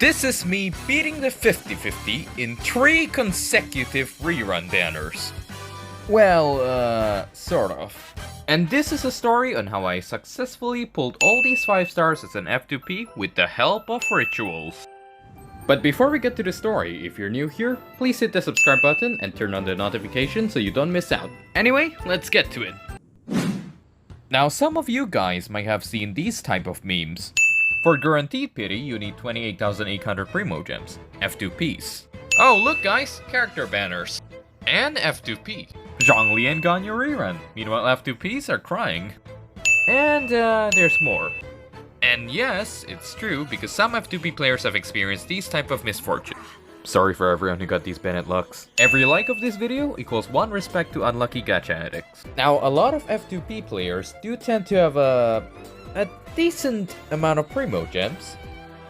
This is me beating the 50-50 in 3 consecutive rerun banners. Well, sort of. And this is a story on how I successfully pulled all these 5 stars as an F2P with the help of rituals. But before we get to the story, if you're new here, please hit the subscribe button and turn on the notification so you don't miss out. Anyway, let's get to it. Now some of you guys might have seen these type of memes. For guaranteed pity, you need 28,800 primogems, F2Ps. Oh look guys, character banners. And F2P. Zhongli and Ganyu rerun. Meanwhile F2Ps are crying. And there's more. And yes, it's true because some F2P players have experienced these type of misfortune. Sorry for everyone who got these banned lucks. Every like of this video equals 1 respect to unlucky gacha addicts. Now a lot of F2P players do tend to have a decent amount of primogems.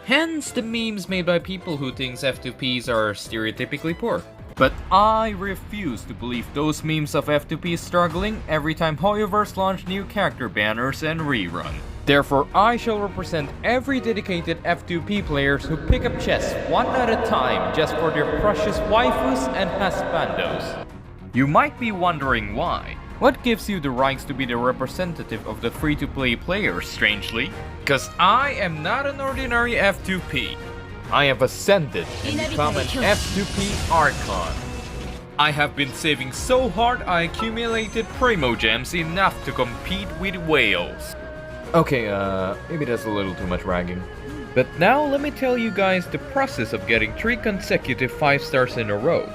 Hence the memes made by people who thinks F2Ps are stereotypically poor. But I refuse to believe those memes of F2P struggling every time Mihoyoverse launch new character banners and rerun. Therefore, I shall represent every dedicated F2P players who pick up chests one at a time just for their precious waifus and husbandos. You might be wondering why. What gives you the rights to be the representative of the free-to-play players, strangely? Because I am not an ordinary F2P. I have ascended and become an F2P archon. I have been saving so hard I accumulated primogems enough to compete with whales. Okay, maybe that's a little too much ragging. But now let me tell you guys the process of getting 3 consecutive 5 stars in a row.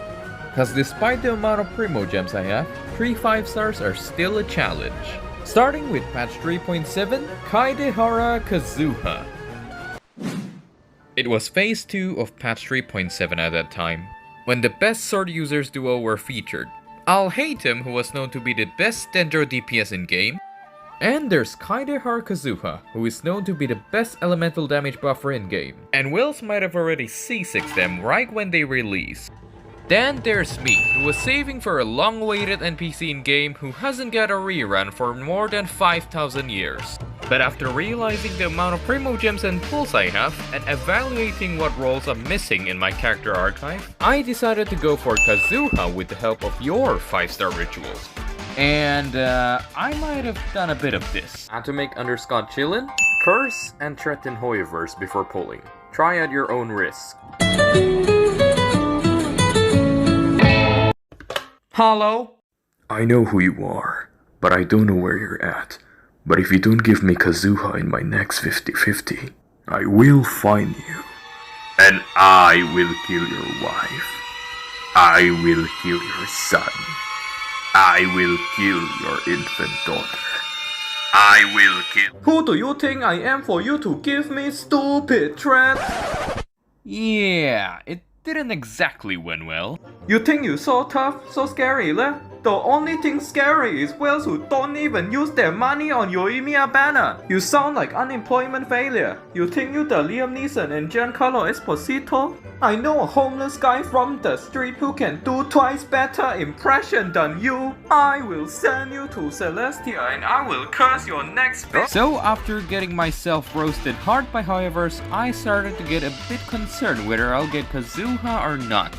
Cause despite the amount of primogems I have, 3 5 stars are still a challenge. Starting with patch 3.7, Kaidehara Kazuha. It was phase 2 of patch 3.7 at that time, when the best sword users duo were featured. Alhatem, who was known to be the best Dendro DPS in game, and there's Kaidehara Kazuha, who is known to be the best elemental damage buffer in game. And Wills might have already C6'd them right when they release. Then there's me, who was saving for a long-awaited NPC in game who hasn't got a rerun for more than 5,000 years. But after realizing the amount of primogems and pulls I have, and evaluating what roles I'm missing in my character archive, I decided to go for Kazuha with the help of your 5-star rituals. And I might have done a bit of this. Had to make Underscott chillin', curse, and threaten Mihoyoverse before pulling. Try at your own risk. Hello? I know who you are, but I don't know where you're at. But if you don't give me Kazuha in my next 50-50, I will find you. And I will kill your wife. I will kill your son. I will kill your infant daughter. I will kill— Who do you think I am for you to give me stupid threats? Yeah, it didn't exactly went well. You think you're so tough, so scary, leh? The only thing scary is whales who don't even use their money on your Yoimiya banner. You sound like unemployment failure. You think you're the Liam Neeson and Giancarlo Esposito? I know a homeless guy from the street who can do twice better impression than you. I will send you to Celestia and I will curse your next bit. So after getting myself roasted hard by Mihoyoverse, I started to get a bit concerned whether I'll get Kazuha or not.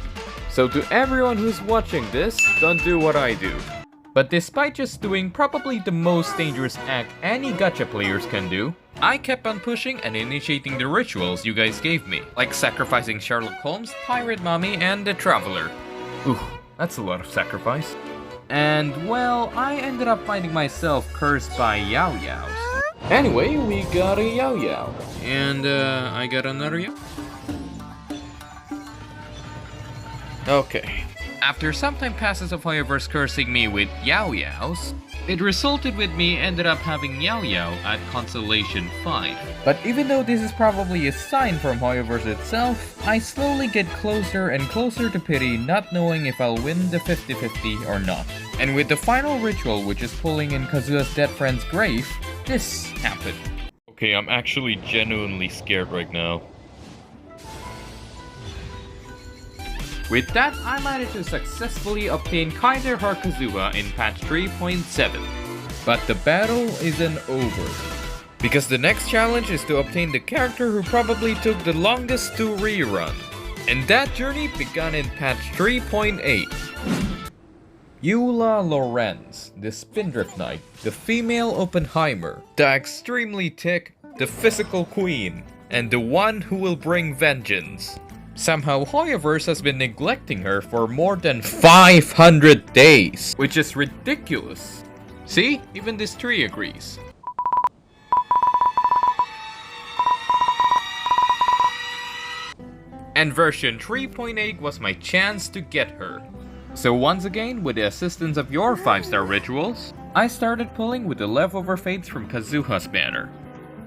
So to everyone who's watching this, don't do what I do. But despite just doing probably the most dangerous act any gacha players can do, I kept on pushing and initiating the rituals you guys gave me, like sacrificing Sherlock Holmes, Pirate Mommy, and the Traveler. Ooh, that's a lot of sacrifice. And well, I ended up finding myself cursed by Yaoyaos. Anyway, we got a Yaoyao. And I got another Yao. Okay. After some time passes of Mihoyoverse cursing me with Yaoyaos, it resulted with me ended up having Yaoyao at Constellation 5. But even though this is probably a sign from Mihoyoverse itself, I slowly get closer and closer to pity, not knowing if I'll win the 50-50 or not. And with the final ritual, which is pulling in Kazuha's dead friend's grave, this happened. Okay, I'm actually genuinely scared right now. With that, I managed to successfully obtain Kaidehara Kazuha in patch 3.7. But the battle isn't over. Because the next challenge is to obtain the character who probably took the longest to rerun. And that journey began in patch 3.8. Eula Lorenz, the Spindrift Knight, the female Oppenheimer, the extremely thick, the physical queen, and the one who will bring vengeance. Somehow Hoyoverse has been neglecting her for more than 500 days, which is ridiculous. See, even this tree agrees. And version 3.8 was my chance to get her. So once again, with the assistance of your 5-star rituals, I started pulling with the leftover fates from Kazuha's banner.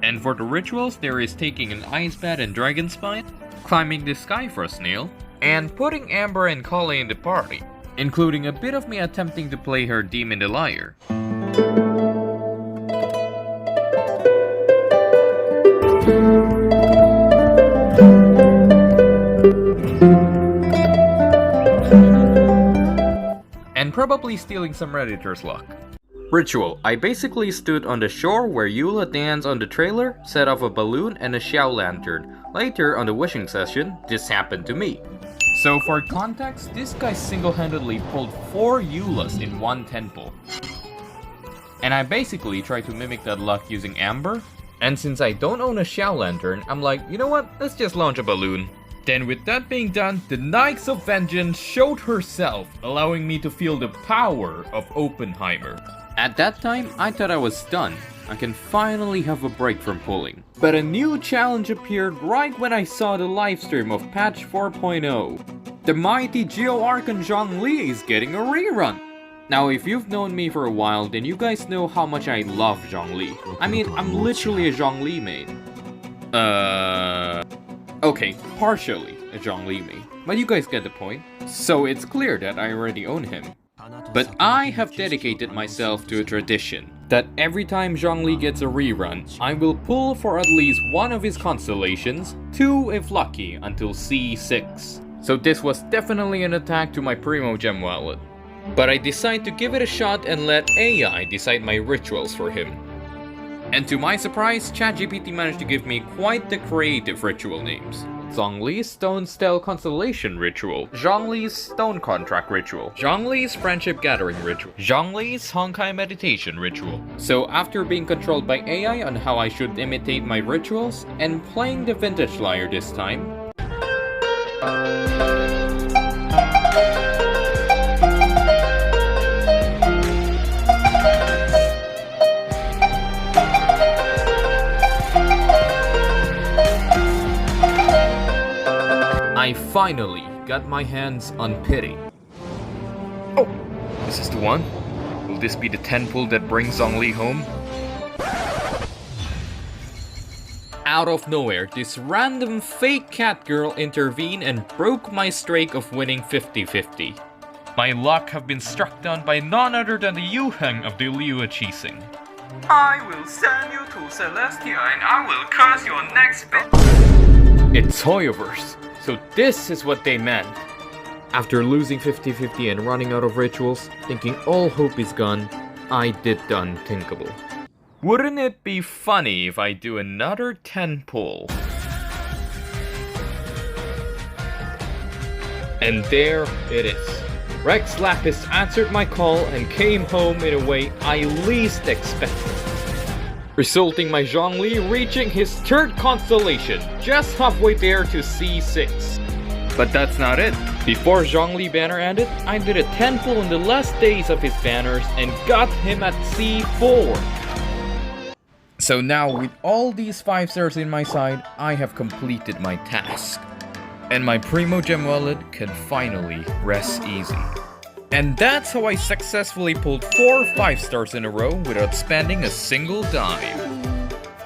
And for the rituals, there is taking an ice bath and dragon spine, climbing the sky for a snail, and putting Amber and Klee in the party, including a bit of me attempting to play her Demon the Liar. And probably stealing some Redditor's luck. Ritual. I basically stood on the shore where Eula danced on the trailer, set off a balloon and a Xiao lantern. Later on the wishing session, this happened to me. So for context, this guy single-handedly pulled 4 Eulas in one temple. And I basically tried to mimic that luck using Amber. And since I don't own a Xiao lantern, I'm like, you know what, let's just launch a balloon. Then with that being done, the Knights of Vengeance showed herself, allowing me to feel the power of Oppenheimer. At that time, I thought I was done. I can finally have a break from pulling. But a new challenge appeared right when I saw the livestream of patch 4.0. The mighty Geo-Archon Zhongli is getting a rerun. Now if you've known me for a while, then you guys know how much I love Zhongli. I mean, I'm literally a Zhongli main. Okay, partially a Zhongli main, but you guys get the point. So it's clear that I already own him. But I have dedicated myself to a tradition that every time Zhongli gets a rerun, I will pull for at least one of his constellations, 2 if lucky, until C6. So this was definitely an attack to my primogem wallet. But I decided to give it a shot and let AI decide my rituals for him. And to my surprise, ChatGPT managed to give me quite the creative ritual names. Zhongli's Stone Stele Constellation Ritual, Zhongli's Stone Contract Ritual, Zhongli's Friendship Gathering Ritual, Zhongli's Honkai Meditation Ritual. So after being controlled by AI on how I should imitate my rituals, and playing the Vintage Liar this time, I finally got my hands on Pity. Oh, this is the one? Will this be the 10 pull that brings Zhongli home? Out of nowhere, this random fake cat girl intervened and broke my streak of winning 50-50. My luck have been struck down by none other than the Yuheng of the Liu Keqing. I will send you to Celestia and I will curse your next bit. It's Hoyoverse. So this is what they meant. After losing 50-50 and running out of rituals, thinking all hope is gone, I did the unthinkable. Wouldn't it be funny if I do another 10 pull? And there it is. Rex Lapis answered my call and came home in a way I least expected, resulting my Zhongli reaching his 3rd constellation, just halfway there to C6. But that's not it. Before Zhongli banner ended, I did a 10 pull in the last days of his banners and got him at C4. So now with all these 5 stars in my side, I have completed my task. And my primogem wallet can finally rest easy. And that's how I successfully pulled 4 5 stars in a row without spending a single dime.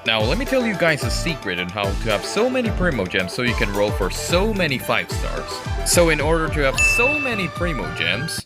Now let me tell you guys a secret on how to have so many primogems so you can roll for so many 5 stars. So in order to have so many primogems,